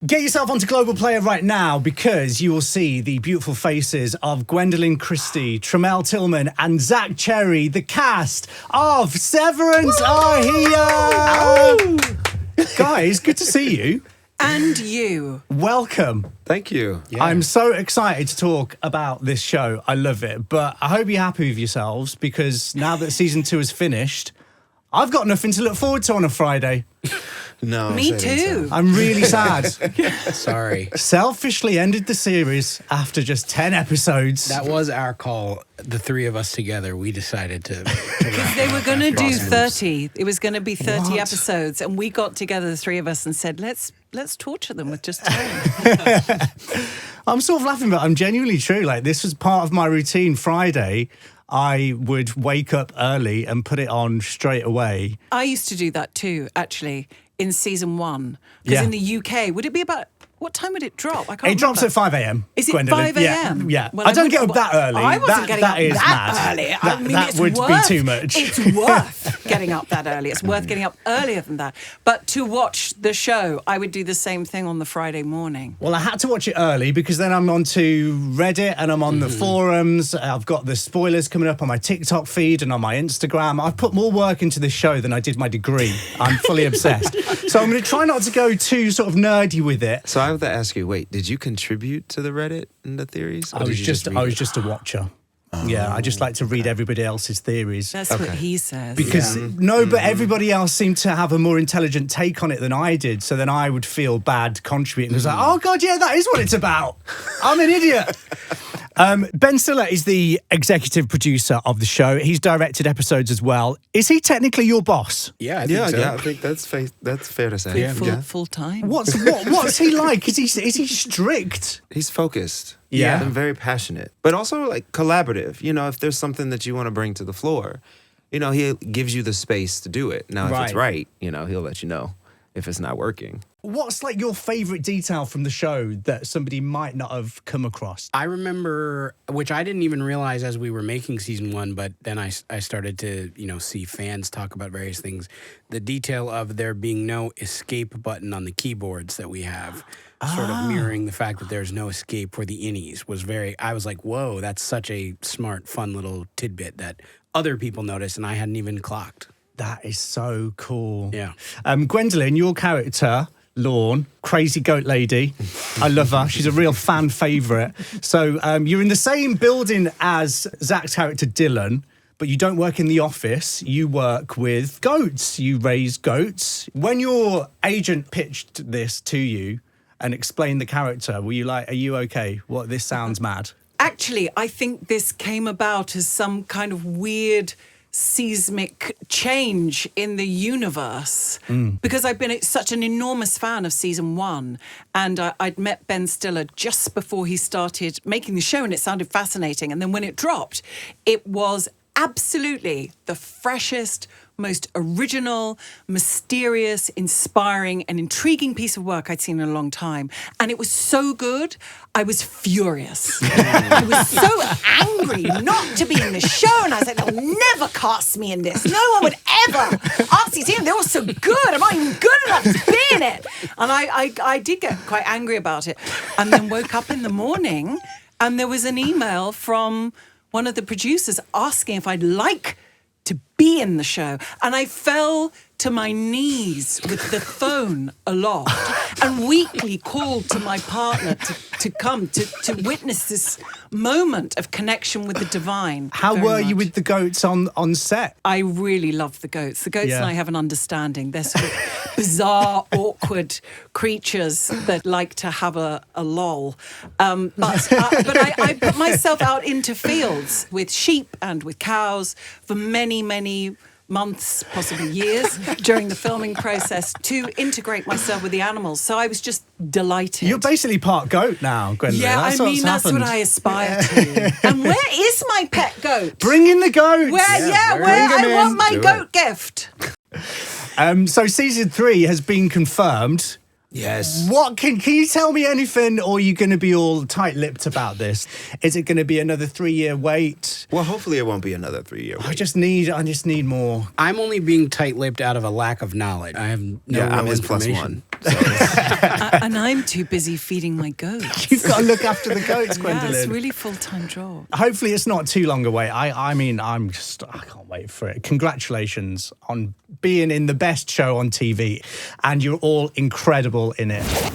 Get yourself onto Global Player right now because you will see the beautiful faces of Gwendoline Christie, Tramell Tillman, and Zach Cherry. The cast of Severance are here. Guys, good to see you. And you. Welcome. Thank you. Yeah. I'm so excited to talk about this show. I love it. But I hope you're happy with yourselves because now that season 2 is finished, I've got nothing to look forward to on a Friday. No, me too. So. I'm really sad. Sorry. Selfishly ended the series after just 10 episodes. That was our call. The three of us together, we decided to Because they were going to do 30. It was going to be 30 What? episodes. And we got together, the three of us, and said, let's torture them with just 10. I'm sort of laughing, but I'm genuinely true. Like, this was part of my routine. Friday, I would wake up early and put it on straight away. I used to do that too, actually, in season 1. Because in the UK, would it be about... What time would it drop? I can't It drops at 5 a.m. Is it Gwendoline. 5 a.m.? Yeah. Well, I don't get up that early. I wasn't getting up is that mad. early. That, I mean, that it's would worth, be too much. It's worth getting up that early. It's worth getting up earlier than that. But to watch the show, I would do the same thing on the Friday morning. Well, I had to watch it early because then I'm onto Reddit and I'm on the forums. I've got the spoilers coming up on my TikTok feed and on my Instagram. I've put more work into this show than I did my degree. I'm fully obsessed. So I'm going to try not to go too sort of nerdy with it. So I have to ask you, wait, did you contribute to the Reddit and the theories? I was just a watcher. Yeah, I just like to read everybody else's theories. That's what he says. Because but everybody else seemed to have a more intelligent take on it than I did. So then I would feel bad contributing. It was like, oh God, yeah, that is what it's about. I'm an idiot. Ben Stiller is the executive producer of the show. He's directed episodes as well. Is he technically your boss? Yeah, I think so. I think that's fair to say. Full time. What's he like? Is he strict? He's focused. Yeah. And very passionate, but also like collaborative. You know, if there's something that you want to bring to the floor, you know, he gives you the space to do it. Now, if it's right, you know, he'll let you know if it's not working. What's like your favorite detail from the show that somebody might not have come across? I remember, which I didn't even realize as we were making season 1, but then I started to, see fans talk about various things. The detail of there being no escape button on the keyboards that we have, sort of mirroring the fact that there's no escape for the innies I was like, whoa, that's such a smart, fun little tidbit that other people noticed and I hadn't even clocked. That is so cool. Yeah. Gwendoline, your character, Lorne, crazy goat lady. I love her. She's a real fan favourite. So you're in the same building as Zach's character, Dylan, but you don't work in the office. You work with goats. You raise goats. When your agent pitched this to you and explained the character, were you like, are you okay? This sounds mad. Actually, I think this came about as some kind of weird seismic change in the universe because I've been such an enormous fan of season 1 and I'd met Ben Stiller just before he started making the show and it sounded fascinating, and then when it dropped it was absolutely the freshest, most original, mysterious, inspiring and intriguing piece of work I'd seen in a long time. And it was so good, I was furious. I was so angry not to be in the show. And I was like, they'll never cast me in this. No one would ever ask these in. They're all so good. I'm not even good enough to be in it. And I did get quite angry about it. And then woke up in the morning and there was an email from one of the producers asking if I'd like to be in the show. And I fell to my knees with the phone aloft and weakly called to my partner to come to witness this moment of connection with the divine. How were you with the goats on set? I really love the goats. The goats and I have an understanding. They're sort of bizarre, awkward creatures that like to have a lull. But I put myself out into fields with sheep and with cows for many, many months, possibly years, during the filming process to integrate myself with the animals. So I was just delighted. You're basically part goat now, Gwendoline. Yeah, that's what I aspire to. And where is my pet goat? Bring in the goats. Where I want my goat gift. So season 3 has been confirmed. Yes. What can you tell me anything, or are you going to be all tight-lipped about this? Is it going to be another 3-year wait? Well, hopefully it won't be another 3-year wait. I just need more. I'm only being tight-lipped out of a lack of knowledge. I have no real I'm his information. +1. And I'm too busy feeding my goats. You've got to look after the goats, Yeah, Gwendoline. it's really full-time job. Hopefully it's not too long away. I mean, I can't wait for it. Congratulations on being in the best show on TV, and you're all incredible in it.